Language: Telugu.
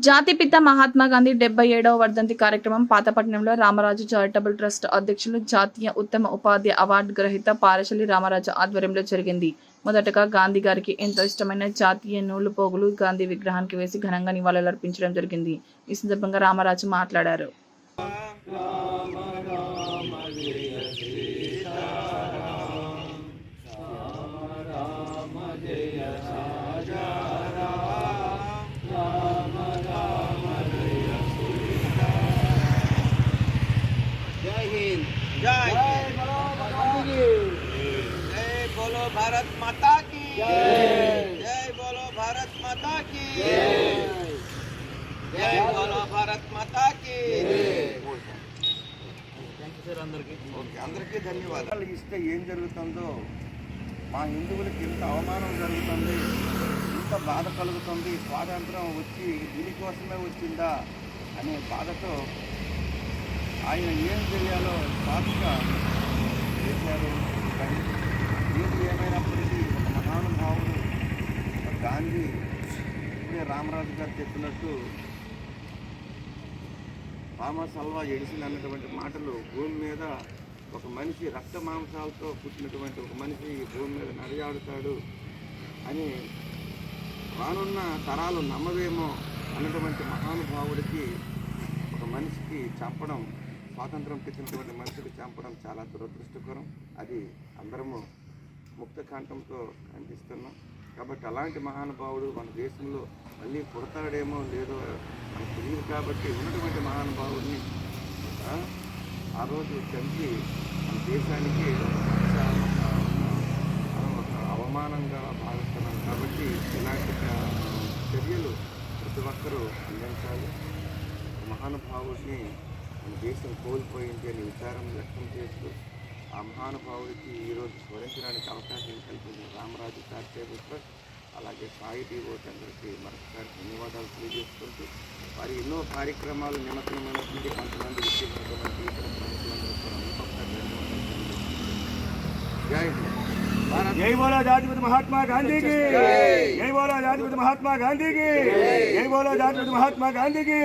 జాతిపిత మహాత్మా గాంధీ 77వ వర్ధంతి కార్యక్రమం పాతపట్నంలో రామరాజు చారిటబుల్ ట్రస్ట్ అధ్యక్షులు జాతీయ ఉత్తమ ఉపాధ్యాయ అవార్డు గ్రహీత పారశలి రామరాజు ఆధ్వర్యంలో జరిగింది. మొదటగా గాంధీ గారికి ఎంతో ఇష్టమైన జాతీయ నూలు పోగులు గాంధీ విగ్రహానికి వేసి ఘనంగా నివాళులర్పించడం జరిగింది. ఈ సందర్భంగా రామరాజు మాట్లాడారు. बोलो भारत माता की जय, बोलो भारत माता की जय, बोलो भारत माता की అందరికీ ధన్యవాదాలు. ఇస్తే ఏం జరుగుతుందో, మా హిందువులకి ఎంత అవమానం జరుగుతుంది, ఎంత బాధ కలుగుతుంది, స్వాతంత్రం వచ్చి దీనికోసమే వచ్చిందా అనే బాధతో ఆయన ఏం చేయాలో సాధుగా చేశారు. ఏది ఏమైనప్పటికీ ఒక మహానుభావుడు గాంధీ ఇప్పుడే రామరాజు గారు చెప్పినట్టు థామస్ అల్వా ఎడిసన్ అన్నటువంటి మాటలు, భూమి మీద ఒక మనిషి రక్త మాంసాలతో పుట్టినటువంటి ఒక మనిషి ఈ భూమి మీద నడియాడుతాడు అని రానున్న తరాలు నమ్మవేమో అన్నటువంటి మహానుభావుడికి ఒక మనిషికి చంపడం, స్వాతంత్రం తెచ్చినటువంటి మనిషికి చంపడం చాలా దురదృష్టకరం. అది అందరము ముక్త కంఠంతో ఖండిస్తున్నాం. కాబట్టి అలాంటి మహానుభావుడు మన దేశంలో మళ్ళీ పుడతాడేమో లేదో మనకు తెలియదు. కాబట్టి ఉన్నటువంటి మహానుభావుడిని ఆ రోజు చంపి మన దేశానికి ఒక అవమానంగా భావిస్తున్నాం. కాబట్టి ఇలాంటి చర్యలు ప్రతి ఒక్కరూ ఖండించాలి. మహానుభావుడిని మన దేశం కోల్పోయింది అని విచారం వ్యక్తం చేస్తూ ఆ మహానుభావుడికి ఈరోజు స్మరించడానికి అవకాశం కల్పించిన రామరాజు చారిటబుల్ ట్రస్ట్, అలాగే సాయి డివోటి అందరికీ మరొకసారి ధన్యవాదాలు తెలియజేసుకుంటూ వారి ఎన్నో కార్యక్రమాలు నిమగ్నమైనటువంటి కొంతమంది విశేషమైనటువంటి ఇతర ప్రముఖులందరూ కూడా ఇంకొకసారి ధన్యవాదాలు తెలియజేస్తున్నాను. జై హింద్. जय बोलो जातिपिता महात्मा गांधी की जय, बोलो जातिपिता महात्मा गांधी की जय, बोलो जातिपिता महात्मा गांधी की।